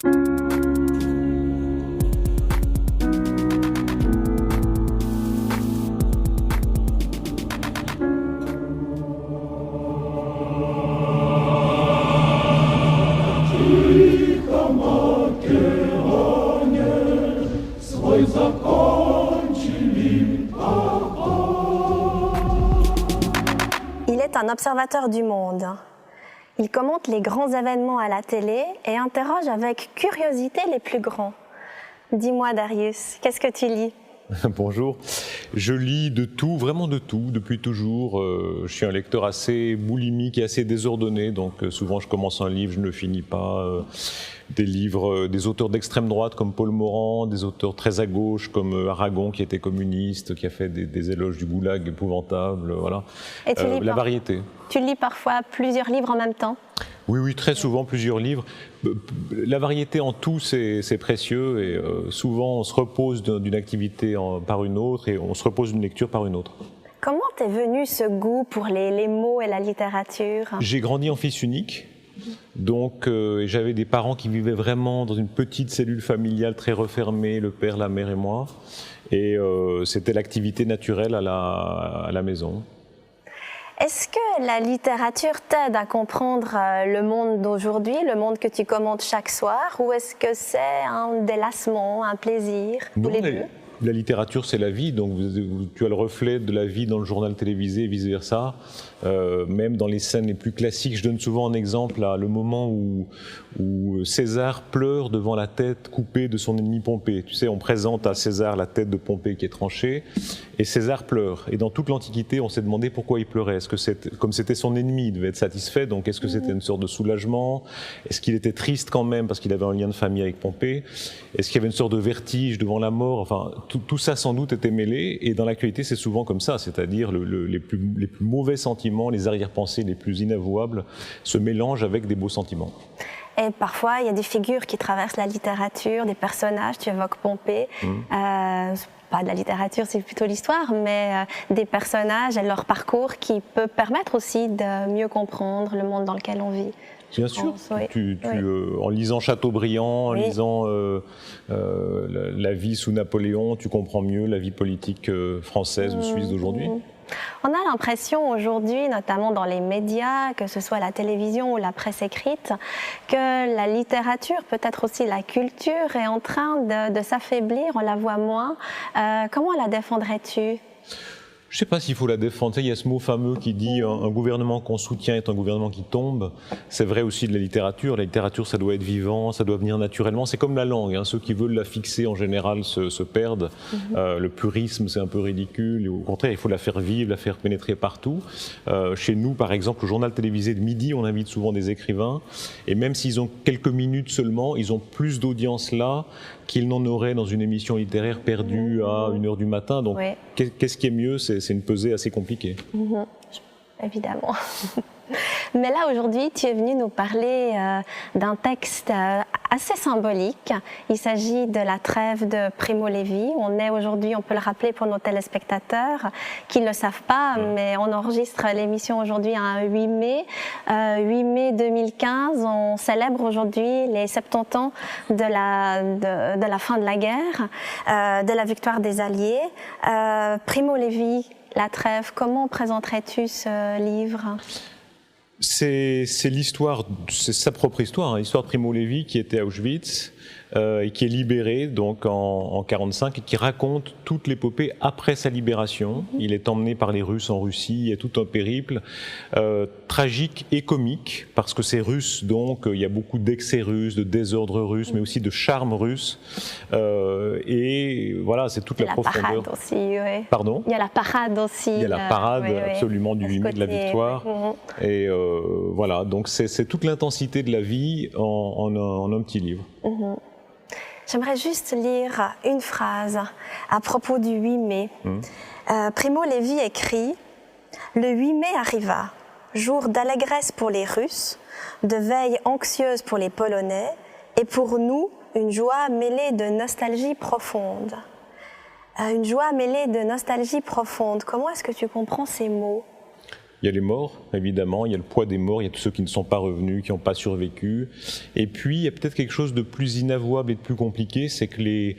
Il est un observateur du monde. Il commente les grands événements à la télé et interroge avec curiosité les plus grands. Dis-moi Darius, qu'est-ce que tu lis ? Bonjour, je lis de tout, vraiment de tout, depuis toujours. Je suis un lecteur assez boulimique et assez désordonné, donc souvent je commence un livre, je ne le finis pas. Des livres, des auteurs d'extrême droite comme Paul Morand, des auteurs très à gauche comme Aragon qui était communiste, qui a fait des éloges du goulag épouvantables, voilà. Et tu lis la variété. Tu lis parfois plusieurs livres en même temps ? Oui, très souvent plusieurs livres. La variété en tout, c'est précieux et souvent on se repose d'une activité par une autre et on se repose d'une lecture par une autre. Comment t'es venu ce goût pour les mots et la littérature ? J'ai grandi en fils unique. Donc j'avais des parents qui vivaient vraiment dans une petite cellule familiale très refermée, le père, la mère et moi. Et c'était l'activité naturelle à la maison. Est-ce que la littérature t'aide à comprendre le monde d'aujourd'hui, le monde que tu commentes chaque soir, ou est-ce que c'est un délassement, un plaisir, ou les deux ? La littérature, c'est la vie, donc tu as le reflet de la vie dans le journal télévisé et vice-versa. Même dans les scènes les plus classiques, je donne souvent un exemple, là, le moment où César pleure devant la tête coupée de son ennemi Pompée. Tu sais, on présente à César la tête de Pompée qui est tranchée, et César pleure. Et dans toute l'Antiquité, on s'est demandé pourquoi il pleurait. Est-ce que comme c'était son ennemi, il devait être satisfait, donc est-ce que c'était une sorte de soulagement ? Est-ce qu'il était triste quand même parce qu'il avait un lien de famille avec Pompée ? Est-ce qu'il y avait une sorte de vertige devant la mort ? Enfin, tout ça sans doute était mêlé, et dans l'actualité c'est souvent comme ça, c'est-à-dire les plus mauvais sentiments, les arrière-pensées les plus inavouables se mélangent avec des beaux sentiments. Et parfois il y a des figures qui traversent la littérature, des personnages, tu évoques Pompée, pas de la littérature, c'est plutôt l'histoire, mais des personnages et leur parcours qui peut permettre aussi de mieux comprendre le monde dans lequel on vit. Bien sûr, en lisant Chateaubriand, en lisant la vie sous Napoléon, tu comprends mieux la vie politique française ou suisse d'aujourd'hui. On a l'impression aujourd'hui, notamment dans les médias, que ce soit la télévision ou la presse écrite, que la littérature, peut-être aussi la culture, est en train de s'affaiblir, on la voit moins. Comment la défendrais-tu ? Je ne sais pas s'il faut la défendre. Il y a ce mot fameux qui dit un gouvernement qu'on soutient est un gouvernement qui tombe. C'est vrai aussi de la littérature. La littérature, ça doit être vivant, ça doit venir naturellement. C'est comme la langue. Ceux qui veulent la fixer, en général, se perdent. Le purisme, c'est un peu ridicule. Et au contraire, il faut la faire vivre, la faire pénétrer partout. Chez nous, par exemple, au journal télévisé de midi, on invite souvent des écrivains. Et même s'ils ont quelques minutes seulement, ils ont plus d'audience là qu'ils n'en auraient dans une émission littéraire perdue à 1h du matin. Donc, qu'est-ce qui est mieux ? C'est une pesée assez compliquée. Évidemment. Mais là, aujourd'hui, tu es venu nous parler d'un texte assez symbolique. Il s'agit de la trêve de Primo Levi. On est aujourd'hui, on peut le rappeler pour nos téléspectateurs qui ne le savent pas, mais on enregistre l'émission aujourd'hui un 8 mai. 8 mai 2015, on célèbre aujourd'hui les 70 ans de la fin de la guerre, de la victoire des Alliés. Primo Levi, la trêve, comment présenterais-tu ce livre ? C'est l'histoire, c'est sa propre histoire, l'histoire de Primo Levi qui était à Auschwitz et qui est libéré donc en 1945 et qui raconte toute l'épopée après sa libération. Il est emmené par les Russes en Russie, il y a tout un périple tragique et comique parce que c'est russe, donc il y a beaucoup d'excès russes, de désordre russe, mais aussi de charme russe. Et voilà, c'est toute la profondeur. Il y a la parade aussi, Pardon ? Il y a la parade aussi. Il y a la parade absolument du 8 mai de la victoire. Et voilà, donc c'est toute l'intensité de la vie en un petit livre. J'aimerais juste lire une phrase à propos du 8 mai. Primo Levi écrit « Le 8 mai arriva, jour d'allégresse pour les Russes, de veille anxieuse pour les Polonais, et pour nous, une joie mêlée de nostalgie profonde. » Une joie mêlée de nostalgie profonde. Comment est-ce que tu comprends ces mots ? Il y a les morts, évidemment, il y a le poids des morts, il y a tous ceux qui ne sont pas revenus, qui n'ont pas survécu. Et puis, il y a peut-être quelque chose de plus inavouable et de plus compliqué, c'est que les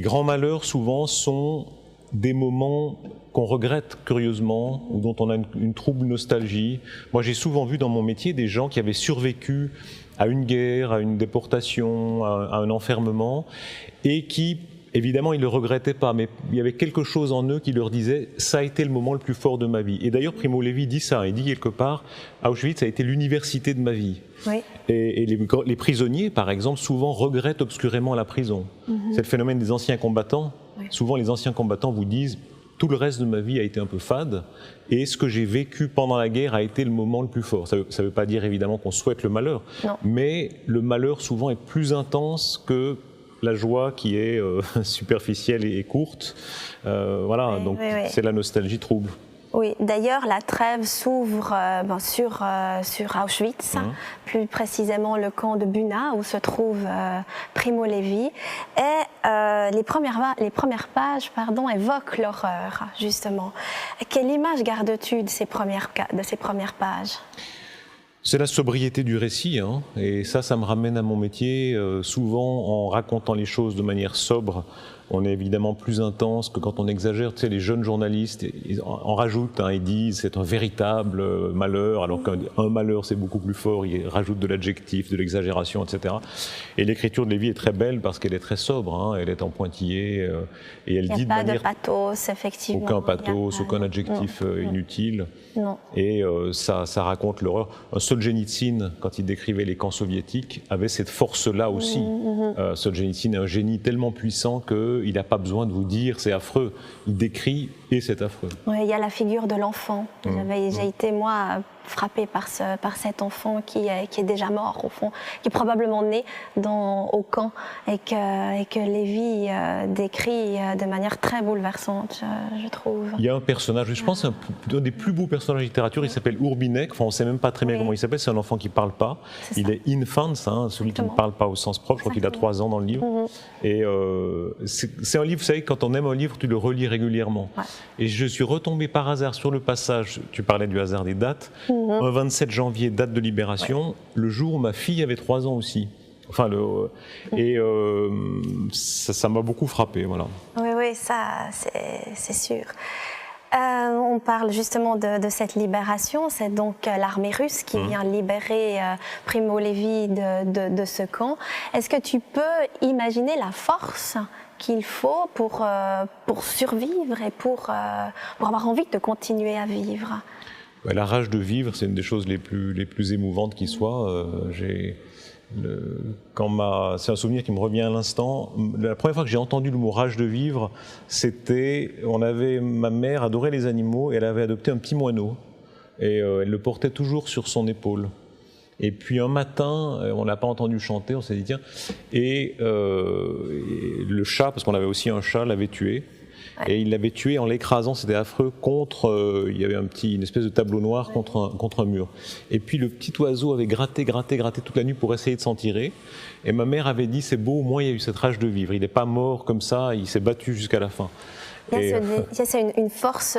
grands malheurs, souvent, sont des moments qu'on regrette curieusement, ou dont on a une trouble nostalgie. Moi, j'ai souvent vu dans mon métier des gens qui avaient survécu à une guerre, à une déportation, à un enfermement, et qui, évidemment, ils ne le regrettaient pas, mais il y avait quelque chose en eux qui leur disait « ça a été le moment le plus fort de ma vie ». Et d'ailleurs, Primo Levi dit ça, il dit quelque part « Auschwitz a été l'université de ma vie ». Oui. Et les prisonniers, par exemple, souvent regrettent obscurément la prison. C'est le phénomène des anciens combattants. Oui. Souvent, les anciens combattants vous disent « tout le reste de ma vie a été un peu fade, et ce que j'ai vécu pendant la guerre a été le moment le plus fort ». Ça veut pas dire évidemment qu'on souhaite le malheur, non. Mais le malheur souvent est plus intense que la joie qui est superficielle et courte. Voilà, oui, donc oui, oui. C'est la nostalgie trouble. Oui, d'ailleurs, la trêve s'ouvre sur Auschwitz, plus précisément le camp de Buna, où se trouve Primo Levi. Et les premières pages évoquent l'horreur, justement. Quelle image gardes-tu de ces premières pages ? C'est la sobriété du récit, hein, et ça me ramène à mon métier. Souvent, en racontant les choses de manière sobre, on est évidemment plus intense que quand on exagère. Tu sais, les jeunes journalistes ils en rajoutent, hein, ils disent c'est un véritable malheur, alors qu'un malheur c'est beaucoup plus fort, ils rajoutent de l'adjectif, de l'exagération, etc. Et l'écriture de Lévy est très belle parce qu'elle est très sobre, hein, elle est en pointillé, et elle dit de manière... Il n'y a pas de pathos, effectivement. Aucun pathos, aucun adjectif inutile. Non. Et ça raconte l'horreur. Solzhenitsyn, quand il décrivait les camps soviétiques, avait cette force-là aussi. Solzhenitsyn est un génie tellement puissant qu'il n'a pas besoin de vous dire c'est affreux. Il décrit et c'est affreux. Oui, il y a la figure de l'enfant. J'ai été, moi, frappée par cet enfant qui est déjà mort, au fond, qui est probablement né au camp et que Lévy décrit de manière très bouleversante, je trouve. Il y a un personnage, je pense, un des plus beaux personnages de littérature, il s'appelle Urbinek, enfin, on ne sait même pas très bien comment il s'appelle, c'est un enfant qui ne parle pas. Il est infant, hein, celui qui ne parle pas au sens propre, je crois qu'il a 3 ans dans le livre. Et c'est un livre, vous savez, quand on aime un livre, tu le relis régulièrement. Et je suis retombé par hasard sur le passage, tu parlais du hasard des dates, un 27 janvier, date de libération, le jour où ma fille avait 3 ans aussi. Enfin, ça m'a beaucoup frappé, voilà. Oui, ça, c'est sûr. On parle justement de cette libération, c'est donc l'armée russe qui vient libérer Primo Levi de ce camp. Est-ce que tu peux imaginer la force qu'il faut pour survivre et pour avoir envie de continuer à vivre? La rage de vivre, c'est une des choses les plus émouvantes qui soient. C'est un souvenir qui me revient à l'instant. La première fois que j'ai entendu le mot rage de vivre, ma mère adorait les animaux et elle avait adopté un petit moineau et elle le portait toujours sur son épaule. Et puis un matin, on l'a pas entendu chanter, on s'est dit tiens, et le chat, parce qu'on avait aussi un chat, l'avait tué. Et il l'avait tué en l'écrasant, c'était affreux, il y avait une espèce de tableau noir contre un mur. Et puis le petit oiseau avait gratté toute la nuit pour essayer de s'en tirer. Et ma mère avait dit c'est beau, au moins il y a eu cette rage de vivre. Il n'est pas mort comme ça, il s'est battu jusqu'à la fin. C'est une force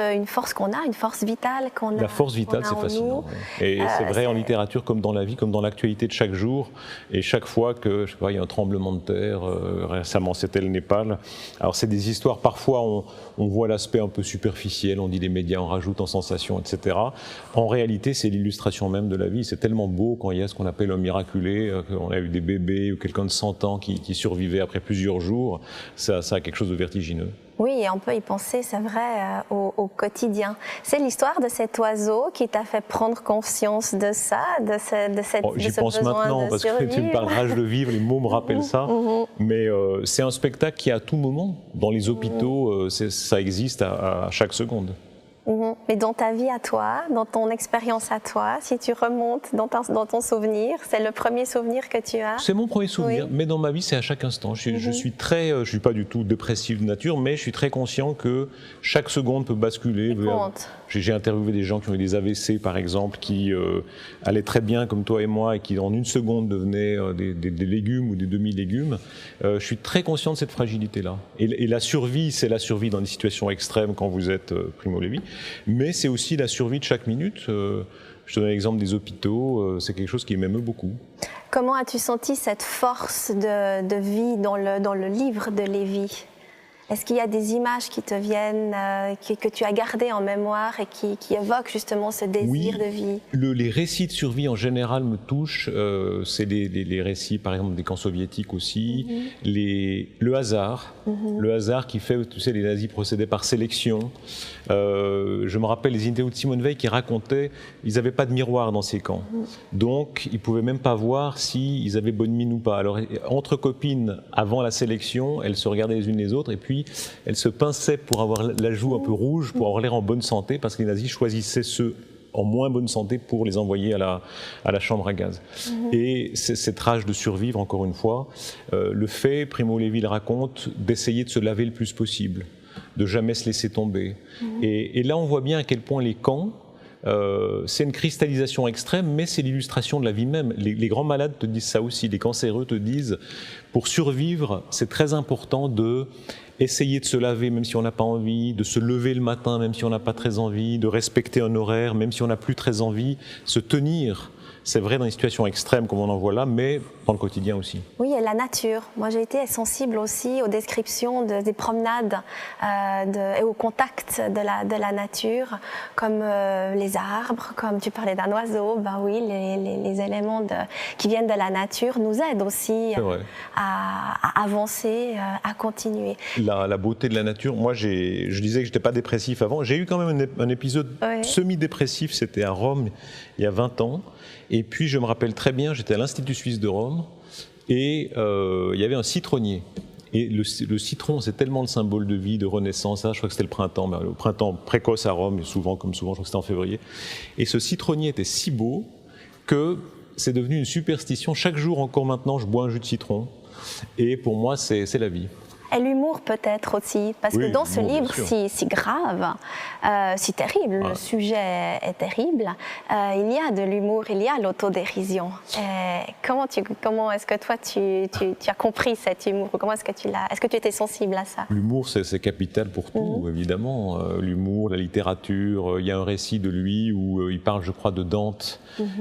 qu'on a, une force vitale qu'on a. La force vitale, c'est fascinant. Et c'est vrai en littérature comme dans la vie, comme dans l'actualité de chaque jour. Et chaque fois que, je sais pas, il y a un tremblement de terre, récemment c'était le Népal. Alors c'est des histoires, parfois on voit l'aspect un peu superficiel, on dit les médias en rajoutent en sensation, etc. En réalité, c'est l'illustration même de la vie. C'est tellement beau quand il y a ce qu'on appelle un miraculé, qu'on a eu des bébés ou quelqu'un de 100 ans qui survivait après plusieurs jours. Ça a quelque chose de vertigineux. Oui, et on peut y penser, c'est vrai, au quotidien. C'est l'histoire de cet oiseau qui t'a fait prendre conscience de ça, de ce J'y pense maintenant, parce que tu me parles rage de vivre, les mots me rappellent ça. Mais c'est un spectacle qui, à tout moment, dans les hôpitaux, ça existe à chaque seconde. Mais dans ta vie à toi, dans ton expérience à toi, si tu remontes dans ton souvenir, c'est le premier souvenir que tu as? C'est mon premier souvenir, mais dans ma vie, c'est à chaque instant. Je suis pas du tout dépressif de nature, mais je suis très conscient que chaque seconde peut basculer. J'ai interviewé des gens qui ont eu des AVC, par exemple, qui allaient très bien comme toi et moi et qui en une seconde devenaient des légumes ou des demi-légumes. Je suis très conscient de cette fragilité-là. Et la survie, c'est la survie dans des situations extrêmes quand vous êtes Primo Levi. mais c'est aussi la survie de chaque minute. Je te donne l'exemple des hôpitaux, c'est quelque chose qui m'émeut beaucoup. Comment as-tu senti cette force de vie dans le livre de Lévi ? Est-ce qu'il y a des images qui te viennent, que tu as gardées en mémoire et qui évoquent justement ce désir de vie ? Les récits de survie en général me touchent. C'est les récits, par exemple, des camps soviétiques aussi. Le hasard. Le hasard qui fait, tu sais, les nazis procédaient par sélection. Je me rappelle les interviews de Simone Veil qui racontaient ils n'avaient pas de miroir dans ces camps. Donc, ils ne pouvaient même pas voir s'ils avaient bonne mine ou pas. Alors, entre copines, avant la sélection, elles se regardaient les unes les autres et puis elles se pinçaient pour avoir la joue un peu rouge, pour avoir l'air en bonne santé, parce que les nazis choisissaient ceux en moins bonne santé pour les envoyer à la chambre à gaz. Et cette rage de survivre, encore une fois, le fait, Primo Levi le raconte, d'essayer de se laver le plus possible, de jamais se laisser tomber. Et là, on voit bien à quel point les camps, c'est une cristallisation extrême, mais c'est l'illustration de la vie même. Les grands malades te disent ça aussi, les cancéreux te disent, pour survivre, c'est très important de essayer de se laver même si on n'a pas envie, de se lever le matin même si on n'a pas très envie, de respecter un horaire même si on n'a plus très envie, se tenir. C'est vrai dans les situations extrêmes comme on en voit là, mais dans le quotidien aussi. Oui, et la nature. Moi, j'ai été sensible aussi aux descriptions des promenades et au contact de la nature, comme les arbres, comme tu parlais d'un oiseau. Ben oui, les éléments qui viennent de la nature nous aident aussi à avancer, à continuer. La beauté de la nature. Moi, je disais que je n'étais pas dépressif avant. J'ai eu quand même un épisode semi-dépressif, c'était à Rome, il y a 20 ans. Et puis, je me rappelle très bien, j'étais à l'Institut suisse de Rome et il y avait un citronnier. Et le citron, c'est tellement le symbole de vie, de renaissance. Je crois que c'était le printemps précoce à Rome, souvent, je crois que c'était en février. Et ce citronnier était si beau que c'est devenu une superstition. Chaque jour, encore maintenant, je bois un jus de citron. Et pour moi, c'est la vie. Et l'humour peut-être aussi, parce que dans ce livre si grave, si terrible, le sujet est terrible, il y a de l'humour, il y a l'autodérision. Comment est-ce que toi tu as compris cet humour? Comment est-ce que tu étais sensible à ça? L'humour c'est capital pour tout, évidemment. L'humour, la littérature, il y a un récit de lui où il parle, je crois, de Dante.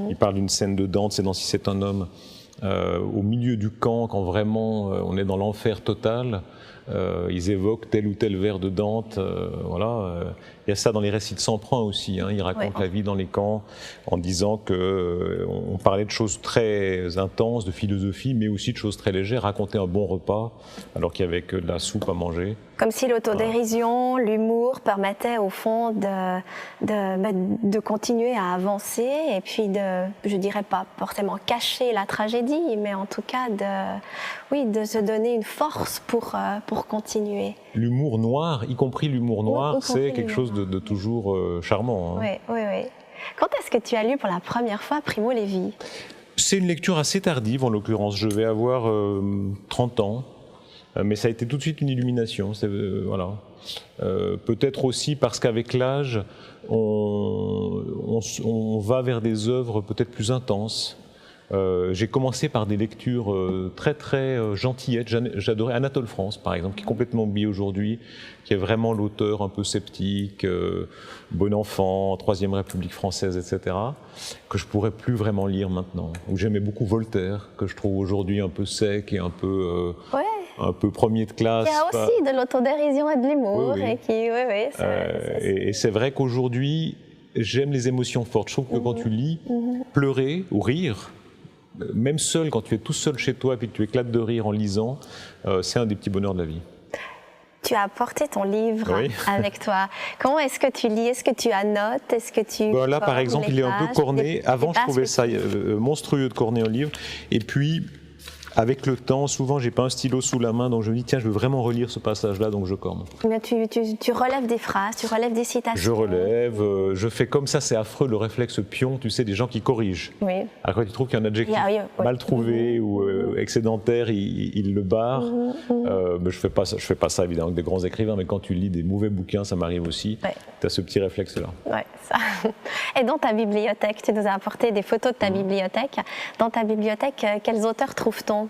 Il parle d'une scène de Dante, c'est dans Si c'est un homme. Au milieu du camp, quand vraiment on est dans l'enfer total, ils évoquent tel ou tel vers de Dante. Il y a ça dans les récits de Samprin aussi. Il raconte la vie dans les camps en disant qu'on parlait de choses très intenses, de philosophie, mais aussi de choses très légères. Raconter un bon repas alors qu'il n'y avait que de la soupe à manger. Comme si l'autodérision, l'humour permettait au fond de continuer à avancer et puis je dirais pas forcément cacher la tragédie, mais en tout cas de se donner une force pour continuer. L'humour noir, y compris l'humour noir, c'est quelque chose de toujours charmant. Oui. Quand est-ce que tu as lu pour la première fois Primo Levi? C'est une lecture assez tardive en l'occurrence. Je vais avoir 30 ans. Mais ça a été tout de suite une illumination. Peut-être aussi parce qu'avec l'âge, on va vers des œuvres peut-être plus intenses. J'ai commencé par des lectures très très gentillettes. J'adorais Anatole France, par exemple, qui est complètement oublié aujourd'hui, qui est vraiment l'auteur un peu sceptique, Bon enfant, Troisième République française, etc., que je pourrais plus vraiment lire maintenant. Ou j'aimais beaucoup Voltaire, que je trouve aujourd'hui un peu sec et un peu premier de classe. Il y a aussi de l'autodérision et de l'humour. Oui. Et c'est vrai qu'aujourd'hui, j'aime les émotions fortes. Je trouve que quand tu lis, pleurer ou rire, même seul, quand tu es tout seul chez toi et puis que tu éclates de rire en lisant, c'est un des petits bonheurs de la vie. Tu as apporté ton livre avec toi. Comment est-ce que tu lis? Est-ce que tu annotes? Est-ce que tu là, par exemple, il est un peu corné. Avant, je trouvais ça monstrueux de corner un livre. Et puis, avec le temps, souvent, j'ai pas un stylo sous la main, donc je me dis, tiens, je veux vraiment relire ce passage-là, donc je corne. Mais tu relèves des phrases, tu relèves des citations. Je relève, je fais comme ça, c'est affreux, le réflexe pion, tu sais, des gens qui corrigent. Oui. Alors quand tu trouves qu'il y a un adjectif mal trouvé ou excédentaire, ils le barrent. Mais je fais pas ça évidemment avec des grands écrivains, mais quand tu lis des mauvais bouquins, ça m'arrive aussi. Tu as ce petit réflexe-là. Oui, ça. Et dans ta bibliothèque, tu nous as apporté des photos de ta bibliothèque. Dans ta bibliothèque, quels auteurs trouve-t-on?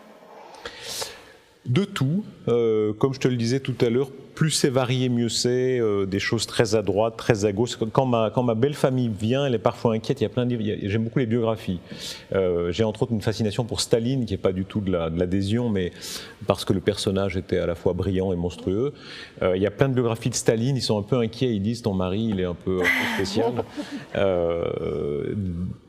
De tout, comme je te le disais tout à l'heure, plus c'est varié, mieux c'est, des choses très à droite, très à gauche. Quand ma belle famille vient, elle est parfois inquiète, il y a plein de livres, j'aime beaucoup les biographies. J'ai entre autres une fascination pour Staline, qui n'est pas du tout de l'adhésion, mais parce que le personnage était à la fois brillant et monstrueux. Il y a plein de biographies de Staline, ils sont un peu inquiets, ils disent ton mari il est un peu spécial.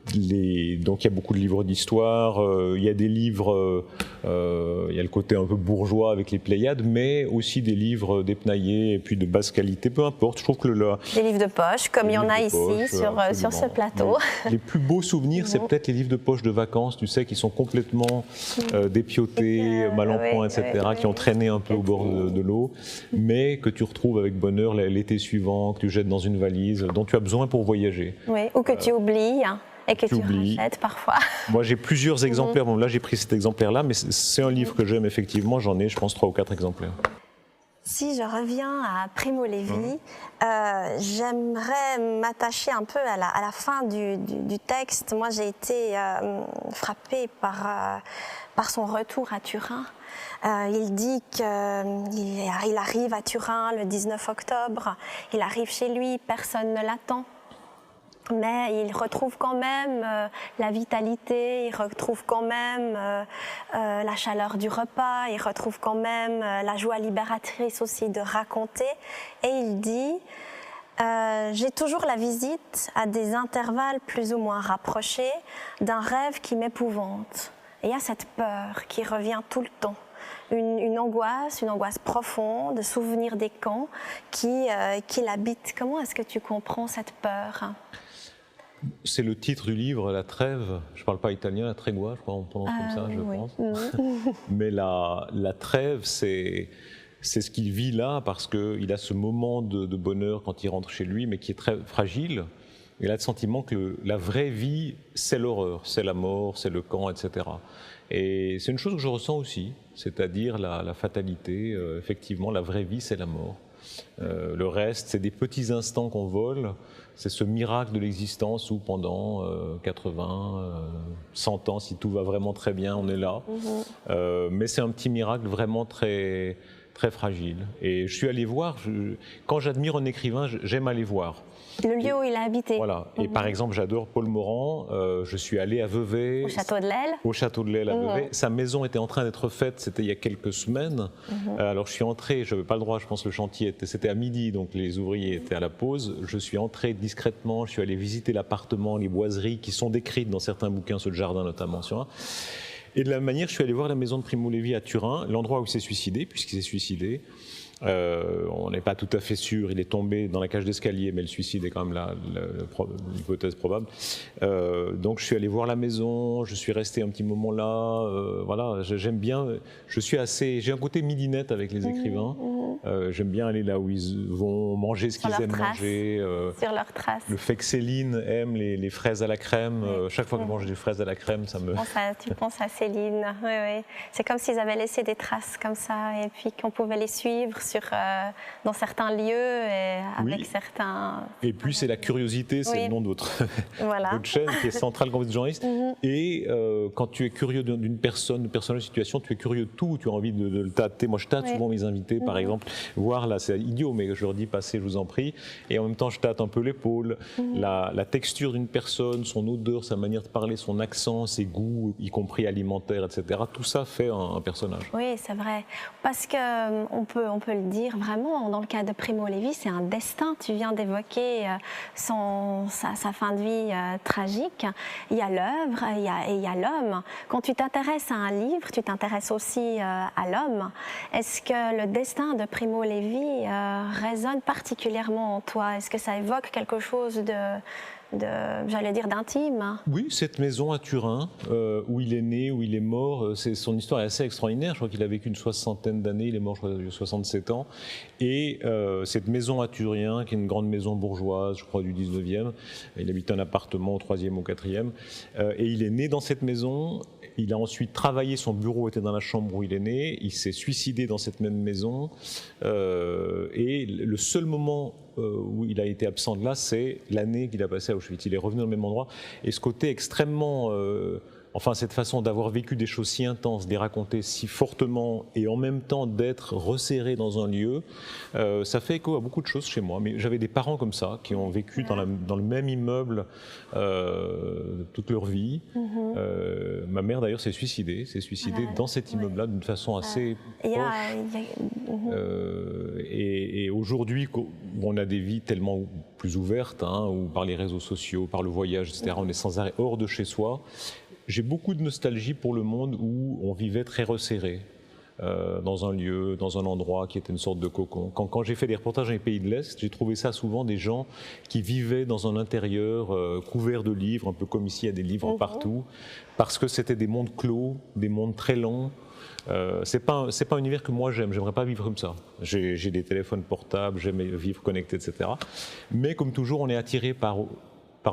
Donc il y a beaucoup de livres d'histoire, il y a des livres, il y a le côté un peu bourgeois avec les Pléiades, mais aussi des livres dépenaillés et puis de basse qualité, peu importe. Je trouve que des livres de poche, comme il y en a ici sur ce plateau. Les plus beaux souvenirs, c'est peut-être les livres de poche de vacances, tu sais, qui sont complètement dépiotés, mal en point, etc., qui ont traîné un peu au bord de l'eau, mais que tu retrouves avec bonheur l'été suivant, que tu jettes dans une valise, dont tu as besoin pour voyager. Oui, ou que tu oublies. Et que tu rachètes parfois. Moi, j'ai plusieurs exemplaires. Bon, là, j'ai pris cet exemplaire-là, mais c'est un livre que j'aime effectivement. J'en ai, je pense, 3 ou 4 exemplaires. Si je reviens à Primo Levi, j'aimerais m'attacher un peu à la fin du texte. Moi, j'ai été frappée par son retour à Turin. Il dit qu'il arrive à Turin le 19 octobre. Il arrive chez lui, personne ne l'attend. Mais il retrouve quand même la vitalité, il retrouve quand même la chaleur du repas, il retrouve quand même la joie libératrice aussi de raconter. Et il dit j'ai toujours la visite à des intervalles plus ou moins rapprochés d'un rêve qui m'épouvante. Et il y a cette peur qui revient tout le temps. Une angoisse profonde, souvenir des camps qui l'habite. Comment est-ce que tu comprends cette peur ? C'est le titre du livre, La Trêve. Je ne parle pas italien, la tregua, je crois, on prononce comme ça, je pense. Mais la trêve, c'est ce qu'il vit là, parce qu'il a ce moment de bonheur quand il rentre chez lui, mais qui est très fragile. Il a le sentiment que la vraie vie, c'est l'horreur, c'est la mort, c'est le camp, etc. Et c'est une chose que je ressens aussi, c'est-à-dire la fatalité. Effectivement, la vraie vie, c'est la mort. Le reste, c'est des petits instants qu'on vole. C'est ce miracle de l'existence où pendant 80, 100 ans, si tout va vraiment très bien, on est là. Mais c'est un petit miracle vraiment très, très fragile. Et je suis allé voir, quand j'admire un écrivain, j'aime aller voir. Le lieu où il a habité. Voilà. Et par exemple, j'adore Paul Morand. Je suis allé à Vevey. Au Château de l'Aile. Au Château de l'Aile à Vevey. Sa maison était en train d'être faite, c'était il y a quelques semaines. Alors je suis entré, je n'avais pas le droit, je pense le chantier c'était à midi, donc les ouvriers étaient à la pause. Je suis entré discrètement, je suis allé visiter l'appartement, les boiseries qui sont décrites dans certains bouquins, ceux de Jardin notamment. Et de la même manière, je suis allé voir la maison de Primo Levi à Turin, l'endroit où il s'est suicidé, puisqu'il s'est suicidé. On n'est pas tout à fait sûr, il est tombé dans la cage d'escalier, mais le suicide est quand même l'hypothèse probable. Donc je suis allé voir la maison, je suis resté un petit moment là. Voilà, j'aime bien. J'ai un côté midinette avec les écrivains. J'aime bien aller là où ils vont manger ce qu'ils aiment manger. Sur leurs traces. Le fait que Céline aime les fraises à la crème. Chaque fois que je mange des fraises à la crème, ça me. Tu penses à Céline. Oui. C'est comme s'ils avaient laissé des traces comme ça, et puis qu'on pouvait les suivre dans certains lieux et avec certains... Et puis c'est la curiosité, c'est le nom d'autre chaîne qui est centrale quand vous êtes journaliste. Et quand tu es curieux d'une personne, d'une situation, tu es curieux de tout, tu as envie de le tâter. Moi je tâte souvent mes invités, par exemple, voir là, c'est idiot, mais je leur dis passez, je vous en prie. Et en même temps je tâte un peu l'épaule, la texture d'une personne, son odeur, sa manière de parler, son accent, ses goûts, y compris alimentaires, etc. Tout ça fait un personnage. Oui, c'est vrai. Parce qu'on peut le dire vraiment, dans le cas de Primo Levi, c'est un destin. Tu viens d'évoquer sa fin de vie tragique. Il y a l'œuvre et il y a l'homme. Quand tu t'intéresses à un livre, tu t'intéresses aussi à l'homme. Est-ce que le destin de Primo Levi résonne particulièrement en toi? Est-ce que ça évoque quelque chose j'allais dire d'intime? Oui, cette maison à Turin, où il est né, où il est mort, son histoire est assez extraordinaire. Je crois qu'il a vécu une 60aine d'années, il est mort, je crois, il a 67 ans. Et cette maison à Turin, qui est une grande maison bourgeoise, je crois, du 19e, il habite un appartement au 3e ou au 4e, et il est né dans cette maison. Il a ensuite travaillé, son bureau était dans la chambre où il est né, il s'est suicidé dans cette même maison, et le seul moment où il a été absent de là, c'est l'année qu'il a passée à Auschwitz. Il est revenu au même endroit, et ce côté extrêmement enfin cette façon d'avoir vécu des choses si intenses, de les raconter si fortement et en même temps d'être resserré dans un lieu, ça fait écho à beaucoup de choses chez moi. Mais j'avais des parents comme ça, qui ont vécu dans le même immeuble toute leur vie. Ma mère d'ailleurs s'est suicidée dans cet immeuble-là d'une façon assez proche. Et aujourd'hui, on a des vies tellement plus ouvertes, ou par les réseaux sociaux, par le voyage, etc. On est sans arrêt hors de chez soi. J'ai beaucoup de nostalgie pour le monde où on vivait très resserré, dans un lieu, dans un endroit qui était une sorte de cocon. Quand j'ai fait des reportages dans les pays de l'Est, j'ai trouvé ça souvent des gens qui vivaient dans un intérieur couvert de livres, un peu comme ici, il y a des livres partout, parce que c'était des mondes clos, des mondes très longs. C'est pas un univers que moi j'aimerais pas vivre comme ça. J'ai des téléphones portables, j'aime vivre connecté, etc. Mais comme toujours, on est attiré par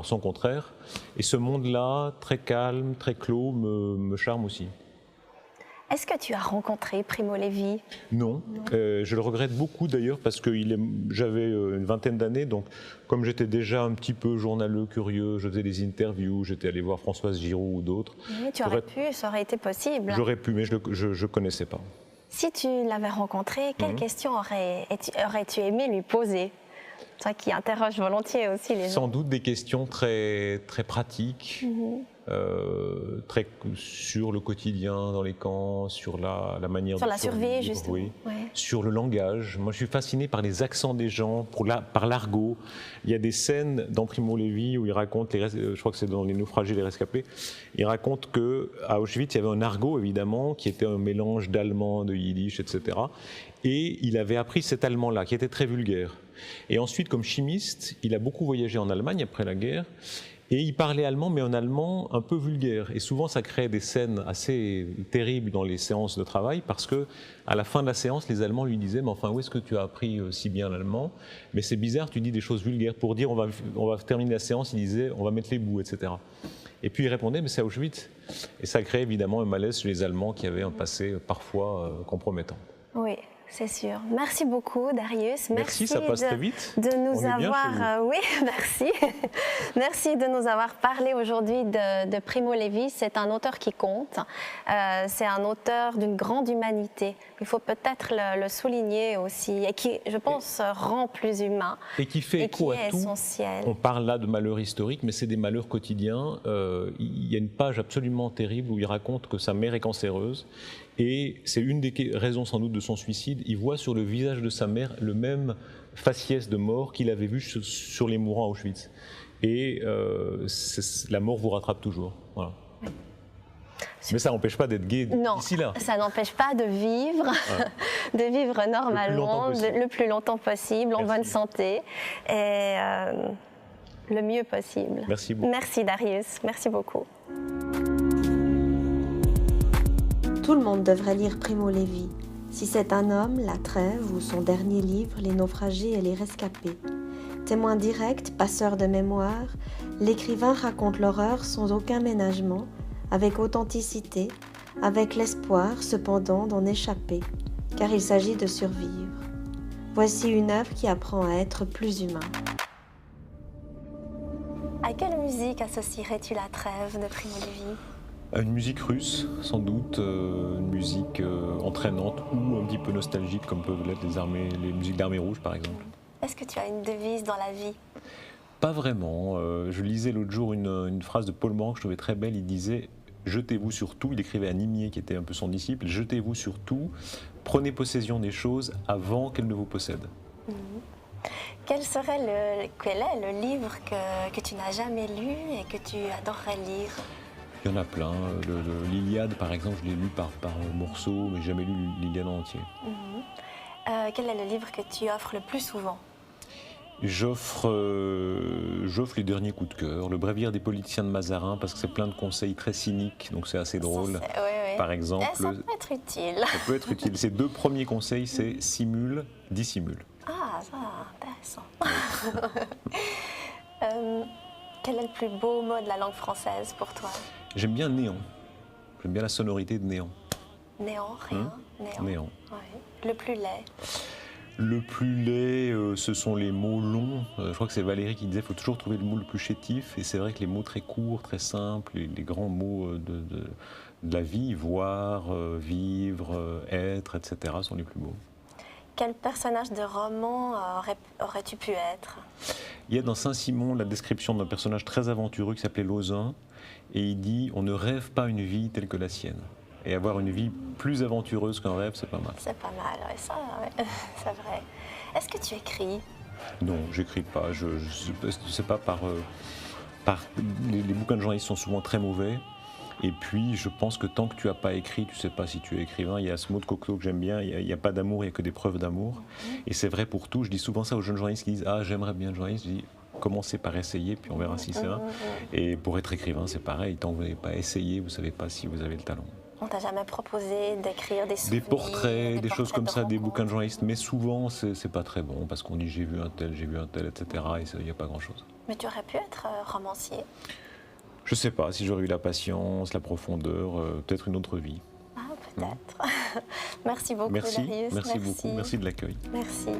son contraire. Et ce monde-là, très calme, très clos, me charme aussi. Est-ce que tu as rencontré Primo Levi? Non. Je le regrette beaucoup d'ailleurs parce que j'avais une vingtaine d'années, donc comme j'étais déjà un petit peu journaleux, curieux, je faisais des interviews, j'étais allé voir Françoise Giraud ou d'autres. Oui, tu aurais pu, ça aurait été possible. J'aurais pu, mais je ne connaissais pas. Si tu l'avais rencontré, quelles questions aurais-tu aimé lui poser? Toi qui interroges volontiers aussi les gens. Sans doute des questions très, très pratiques, très sur le quotidien dans les camps, sur la manière sur de la survie, justement. Oui. Sur le langage. Moi, je suis fasciné par les accents des gens, par l'argot. Il y a des scènes dans Primo Levi où il raconte, je crois que c'est dans Les Naufragés, les Rescapés, il raconte qu'à Auschwitz, il y avait un argot, évidemment, qui était un mélange d'allemand, de yiddish, etc. Et il avait appris cet allemand-là, qui était très vulgaire. Et ensuite, comme chimiste, il a beaucoup voyagé en Allemagne après la guerre, et il parlait allemand, mais un allemand un peu vulgaire. Et souvent, ça créait des scènes assez terribles dans les séances de travail, parce que à la fin de la séance, les Allemands lui disaient « Mais enfin, où est-ce que tu as appris si bien l'allemand ? Mais c'est bizarre, tu dis des choses vulgaires. Pour dire on va terminer la séance, il disait « On va mettre les bouts, etc. » Et puis il répondait « Mais c'est à Auschwitz ». Et ça créait évidemment un malaise chez les Allemands qui avaient un passé parfois compromettant. Oui. C'est sûr. Merci beaucoup, Darius. Merci, ça passe très vite. De nous avoir, oui, merci. Merci de nous avoir parlé aujourd'hui de Primo Levi. C'est un auteur qui compte. C'est un auteur d'une grande humanité. Il faut peut-être le souligner aussi, et qui, je pense, rend plus humain. Et qui fait écho à tout. Essentiel. On parle là de malheurs historiques, mais c'est des malheurs quotidiens. Il y a une page absolument terrible où il raconte que sa mère est cancéreuse. Et c'est une des raisons sans doute de son suicide. Il voit sur le visage de sa mère le même faciès de mort qu'il avait vu sur les mourants à Auschwitz. Et la mort vous rattrape toujours. Voilà. Oui. Mais ça n'empêche pas d'être gai d'ici là. Non, ça n'empêche pas de vivre, de vivre normalement, le plus longtemps possible, en bonne santé, et le mieux possible. Merci beaucoup. Merci Darius, merci beaucoup. Tout le monde devrait lire Primo Levi. Si c'est un homme, La Trêve ou son dernier livre, Les Naufragés et les Rescapés. Témoin direct, passeur de mémoire, l'écrivain raconte l'horreur sans aucun ménagement, avec authenticité, avec l'espoir cependant d'en échapper, car il s'agit de survivre. Voici une œuvre qui apprend à être plus humain. À quelle musique associerais-tu La Trêve de Primo Levi ? Une musique russe, sans doute, une musique entraînante ou un petit peu nostalgique, comme peuvent l'être les musiques d'armée rouge, par exemple. Est-ce que tu as une devise dans la vie ? Pas vraiment. Je lisais l'autre jour une phrase de Paul Morand que je trouvais très belle. Il disait « Jetez-vous sur tout ». Il écrivait à Nimier, qui était un peu son disciple. « Jetez-vous sur tout, prenez possession des choses avant qu'elles ne vous possèdent ». Quel est le livre que tu n'as jamais lu et que tu adorerais lire ? Il y en a plein. L'Iliade, par exemple, je l'ai lu par morceaux, mais jamais lu l'Iliade en entier. Quel est le livre que tu offres le plus souvent ? J'offre les derniers coups de cœur, le Bréviaire des politiciens de Mazarin, parce que c'est plein de conseils très cyniques, donc c'est assez drôle. Oui. Par exemple, ça peut être utile. Ça peut être utile. Ces deux premiers conseils, c'est simule, dissimule. Ah, ça, intéressant. Quel est le plus beau mot de la langue française pour toi ? J'aime bien néant. J'aime bien la sonorité de néant. Néant, rien. Néant. Oui. Le plus laid. Le plus laid, ce sont les mots longs. Je crois que c'est Valérie qui disait qu'il faut toujours trouver le mot le plus chétif. Et c'est vrai que les mots très courts, très simples, les grands mots de la vie, voir, vivre, être, etc., sont les plus beaux. Quel personnage de roman aurais-tu pu être? Il y a dans Saint-Simon la description d'un personnage très aventureux qui s'appelait Lauzun. Et il dit « On ne rêve pas une vie telle que la sienne ». Et avoir une vie plus aventureuse qu'un rêve, c'est pas mal. C'est pas mal, ouais, ça, ouais. C'est vrai. Est-ce que tu écris? Non, j'écris pas. Je sais pas les bouquins de journalistes sont souvent très mauvais. Et puis, je pense que tant que tu n'as pas écrit, tu ne sais pas si tu es écrivain. Il y a ce mot de Cocteau que j'aime bien, il n'y a pas d'amour, il n'y a que des preuves d'amour. Et c'est vrai pour tout. Je dis souvent ça aux jeunes journalistes qui disent « Ah, j'aimerais bien être journaliste ». Je dis « Commencez par essayer, puis on verra si c'est vrai ». Et pour être écrivain, c'est pareil. Tant que vous n'avez pas essayé, vous ne savez pas si vous avez le talent. On t'a jamais proposé d'écrire des souvenirs, Des portraits, des choses comme ça, des rencontres? bouquins de journalistes. Mais souvent, c'est pas très bon, parce qu'on dit « J'ai vu un tel, etc. » Et il n'y a pas grand-chose. Mais tu aurais pu être romancier. Je sais pas si j'aurais eu la patience, la profondeur, peut-être une autre vie. Ah, peut-être. Merci beaucoup, Merci, Darius. merci beaucoup, merci de l'accueil. Merci.